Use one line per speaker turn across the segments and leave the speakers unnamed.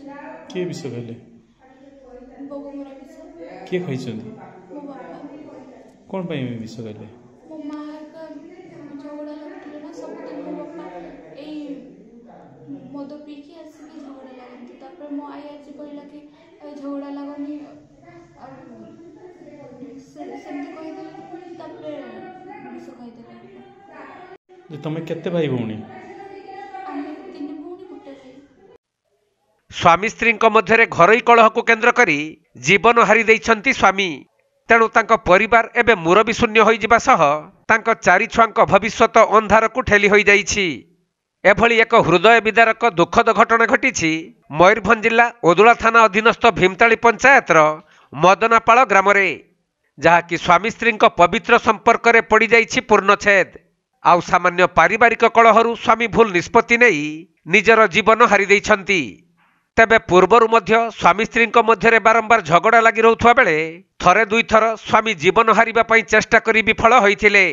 किए विष कहले किए खाई कौन पाई विष कहले
मो माँ का झगड़ा लगुले ना सबुदिन मो बापा यही मद पीकी आसिक झगड़ा लगती मो आई आज कहला कि झगड़ा लगनी विष खाईदे।
तुम केते भाई भौणी
स्वामी स्त्री मध्य घरोई कलह को केन्द्र करी जीवन हारी देइछंती स्वामी। तेणु तांको परिवार एबे मुरबी शून्य होई जिबा सह तांको चारि छुआंको भविष्यत अंधार को ठेली होई जाइछि। एभली एक हृदय विदारक दुखद घटना घटिछि मयूरभंज जिला ओदुला थाना अधीनस्थ भीमताली पंचायतर मदनापाल ग्राम रे, जहाँकि स्वामी स्त्री पवित्र संपर्क रे पड़ी जाइछि पूर्णछेद। आउ सामान्य पारिवारिक कलहरु स्वामी भूल निष्पत्ति नहीं निजर जीवन हारी देइछंती। तेबे पूर्वरु मध्य स्वामी स्त्री मध्य बारंबार झगड़ा लगी रोथुवा बेले थरे दुई थर स्वामी जीवन हारिबा पई चेष्टा करी विफल होइथिले।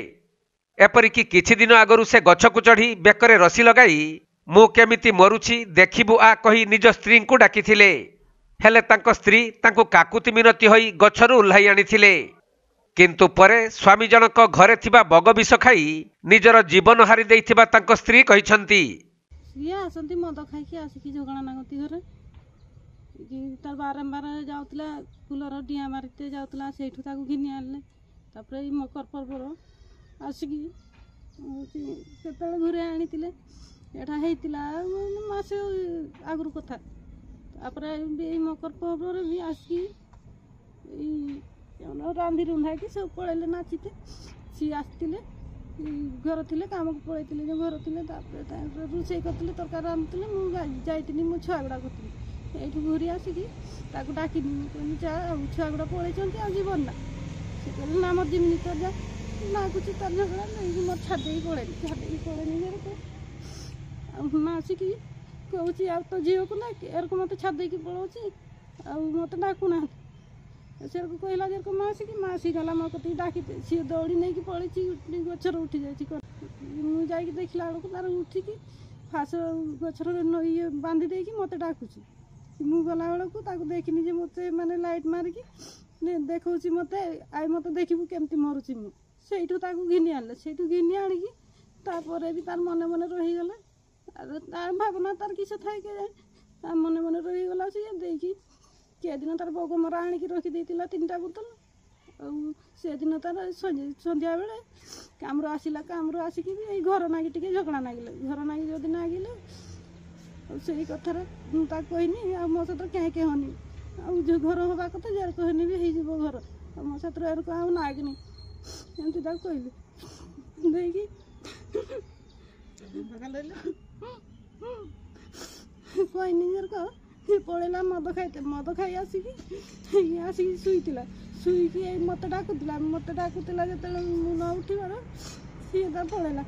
एपरिकी किछि दिन आगरु से गछ को चढ़ी बेकरे रसी लगाई मु केमिति मरुछि देखिबु आ कही निज स्त्री को डाकिथिले। हेले तांको स्त्री तांको काकुति मिनती होई गछरु उल्हाई आनिथिले। किंतु परे स्वामी जनक घरे थिबा बग विष खाई निजर जीवन हारी देइथिबा तांको स्त्री कहिसंती।
ये आसती मद खाई आसिक झगड़ा नागती घरे तार बारंबार जाऊला फुलर डिया मारते जाऊला से घिनी आने मकर पर्वर आसिक घरे आनी एटा मसे आगु कथा मकर पर्वर भी आसिक रांधि रुंधा कि सब पड़े नाचीते सी आसते घर थे कम को पलैते घर थे रोसे करते तरकारी रांधुले मुझे मो छुआ गुड़ा करी ये घूरी आसिक डाक छुआ गुड़ा पलैं जीवन ना से कहले ना मत जिमी तर जा नाकुच तर झगड़ा नहीं मत छाड़ी पड़ेनी ना आसिक कौच आ तो झील को ना एरक मत छाड़ी पलाऊँ आ मत डाकुना से कहला जे मासी गला मो कत डाक सी दौड़ी नहीं पलि गचर उठी जा देखला बेलू तार उठिक फास गचर ये बांधी दे मत डाकुची मु गला बेलू देखनी मत मैंने लाइट मारिक देखा मत आई मत देखू केमती मरुची मुझे घिनी आने से घिनी आणिकी भी तार मन मन रहीगला तार भावना तार किस थाए के जाए मन मन रहीगला सी देखी के दिन तार बगमरा आणिकी रखीदे 3टा बोतल से दिन तार संध्या बेले काम आसला काम आसिक भी घर नागी टे झगड़ा नागिले घर नागी जदि नागिले से कथार मुझे कहनी आ मो सहित क्या कहनी आ घर हवा कथा जार कहनी भी हो घर मो सहित एरक आ नागनी एमती कहली देखी कहनी जर पलैला मद खाई आसिक शुईला शुईक मत डाकुला जो न उठिबार सी पलैला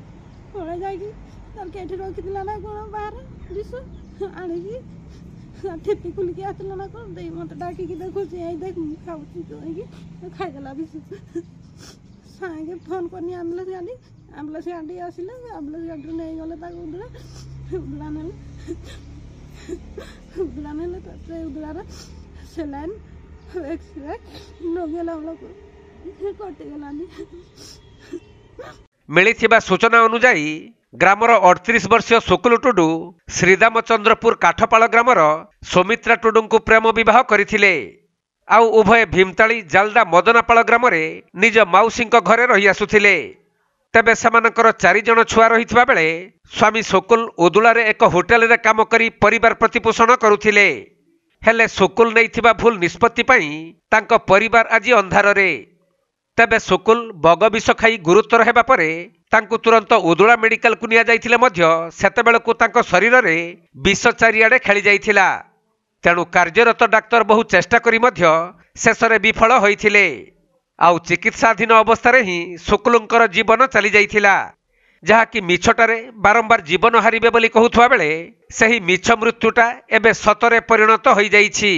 पलैं जाकि रखी ना कौन बाहर विष आणिकी ठेपी खुलिकी आसला ना कौन दे मत डाकिकी देखुची देख खाऊँ खाईदेला विष सागे फोन करनी आम्बुलांस गाड़ी आसिले आम्बुलांस गाड़ी नहीं गले उदला ना उदला ना उदलार सेलाइन एक्सरे लगे कटिगलानी।
मिलिथिबा सूचना अनुसार ग्रामर 38 वर्षीय शुक्ल टुडू श्रीदामचंद्रपुर काठपाल ग्रामर सौमित्रा टुडू को प्रेम विवाह करथिले। आउ उभय भीमताली जालदा मदनापाल ग्राम निज माउसी घरे रही आसुथिले। तेबे सेमानकर 4 जण छुआ रहिथिबा बेले स्वामी शुक्ल उदुलारे एक होटेल रे काम करी परिवार प्रतिपोषण करुथिले। हेले शुक्ल नैथिबा भूल निष्पत्ति पई तांको परिवार आज अंधार रे। तेबे शुक्ल बग विष खाई गुरुतर हेबा परे तांको तुरंत उदुला मेडिकल को निया जाइथिले मध्य सेतेबेलकु तांको शरीर रे विष चारिआडे खेली जाइथिला। तेणु कार्यरत डाक्तर बहु चेष्टा करी मध्य शेषरे विफल होइथिले। आउ चिकित्साधीन अवस्था ही शुक्लंकर जीवन चली जाइथिला, जहाँकि मिछटारे बारंबार जीवन हारिबे बोली कहूथुवा बेले सही मिछ मृत्युटा एबे सतरे परिणत होई जाइछि।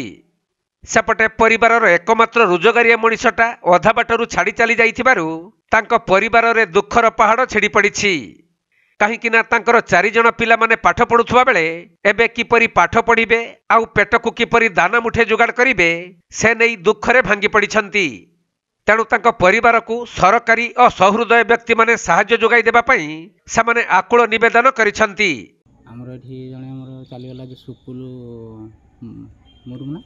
सेपटे परिवारर एकमात्र रोजगारिया मनीषटा अधा बाटरू छाड़ी चली जाइथिबारु तांको परिवार रे दुखर पहाड़ छिड़ी पड़िछि। କାହିଁକି ନା ତାଙ୍କର 4 ଜଣ ପିଲାମାନେ ପାଠ ପଢୁଥିବା ବେଳେ ଏବେ କିପରି ପାଠ ପଢିବେ ଆଉ ପେଟକୁ କିପରି ଦାନା ମୁଠେ ଯୋଗାଡ଼ କରିବେ ସେ ନେଇ ଦୁଃଖରେ ଭାଙ୍ଗି ପଡ଼ିଛନ୍ତି। ତେଣୁ ତାଙ୍କ ପରିବାରକୁ ସରକାରୀ ଓ ସହୃଦୟ ବ୍ୟକ୍ତିମାନେ ସାହାଯ୍ୟ ଯୋଗାଇ ଦେବା ପାଇଁ ସେମାନେ ଆକୁଳ ନିବେଦନ କରିଛନ୍ତି।
ଆମର ଏଠି ଜଣେ ଆମର ଚାଲିଗଲା ଯେ ସୁକୁଲ ମୁରୁମୁ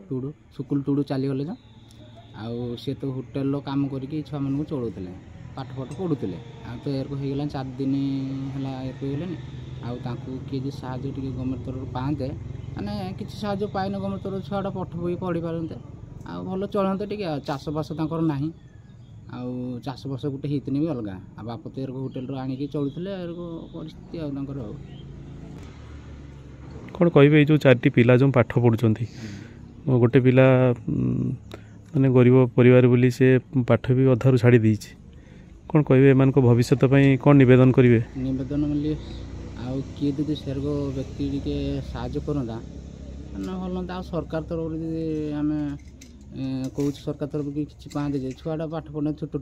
ଟୁଡୁ ସୁକୁଲ ଟୁଡୁ ଚାଲିଗଲେ ଯେ ଆଉ ସେ ତ ହୋଟେଲର କାମ କରିକି ଛୁଆମାନଙ୍କୁ ଚଳଉଥିଲେ, ପାଠ ପଢ଼ୁଥିଲେ। ଆଉ ତ ଏରକୁ ହେଇଗଲାଣି 4 ଦିନ ହେଲା ଏରକୁ ହେଇଗଲାଣି। ଆଉ ତାଙ୍କୁ କିଏ ଯେ ସାହାଯ୍ୟ ଟିକେ ଗଭର୍ଣ୍ଣମେଣ୍ଟ ତରଫରୁ ପାଆନ୍ତେ, ମାନେ କିଛି ସାହାଯ୍ୟ ପାଇନେ ଗଭର୍ଣ୍ଣମେଣ୍ଟ ତରଫରୁ ଛୁଆଟା ପାଠ ବହି ପଢ଼ି ପାରନ୍ତେ ଆଉ ଭଲ ଚଳନ୍ତେ ଟିକେ। ଆଉ ଚାଷବାସ ତାଙ୍କର ନାହିଁ, ଆଉ ଚାଷବାସ ଗୋଟେ ହେଇଥିନେ ବି ଅଲଗା। ଆଉ ବାପ ତ ଏରକୁ ହୋଟେଲରୁ ଆଣିକି ଚଳୁଥିଲେ, ଏରକୁ ପରିସ୍ଥିତି ଆଉ ତାଙ୍କର। ଆଉ
କ'ଣ କହିବେ ଏଇ ଯେଉଁ 4ଟି ପିଲା ଯେଉଁ ପାଠ ପଢ଼ୁଛନ୍ତି, ଗୋଟେ ପିଲା ମାନେ ଗରିବ ପରିବାର ବୋଲି ସେ ପାଠ ବି ଅଧାରୁ ଛାଡ଼ି ଦେଇଛି, କ'ଣ କହିବେ ଏମାନଙ୍କ ଭବିଷ୍ୟତ ପାଇଁ କ'ଣ ନିବେଦନ କରିବେ?
ନିବେଦନ ବୋଲି ଆଉ କିଏ ଯଦି ସେରକ ବ୍ୟକ୍ତି ଟିକେ ସାହାଯ୍ୟ କରନ୍ତା ମାନେ ଭଲ ହୁଅନ୍ତା। ଆଉ ସରକାର ତରଫରୁ ଯଦି ଆମେ କହୁଛୁ ସରକାର ତରଫରୁ କିଛି ପାଆନ୍ତେ ଯେ ଛୁଆଟା ପାଠ ପଢ଼େ ଛୋଟ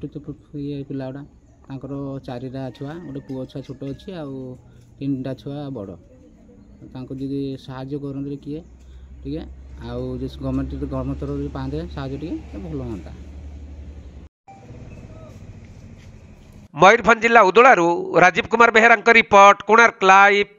ଇଏ ପିଲାଗୁଡ଼ା ତାଙ୍କର 4ଟା ଛୁଆ, ଗୋଟେ ପୁଅ ଛୁଆ ଛୋଟ ଅଛି ଆଉ 3ଟା ଛୁଆ ବଡ଼। ତାଙ୍କୁ ଯଦି ସାହାଯ୍ୟ କରନ୍ତେ କିଏ ଟିକେ, ଆଉ ଯଦି ଗଭର୍ଣ୍ଣମେଣ୍ଟ ତରଫରୁ ଯଦି ପାଆନ୍ତେ ସାହାଯ୍ୟ ଟିକେ ଭଲ ହୁଅନ୍ତା।
ମୟୂରଭଞ୍ଜ ଜିଲ୍ଲା ଉଦଳାରୁ ରାଜୀବ କୁମାର ବେହେରାଙ୍କ ରିପୋର୍ଟ, କୋଣାର୍କ ଲାଇଭ୍।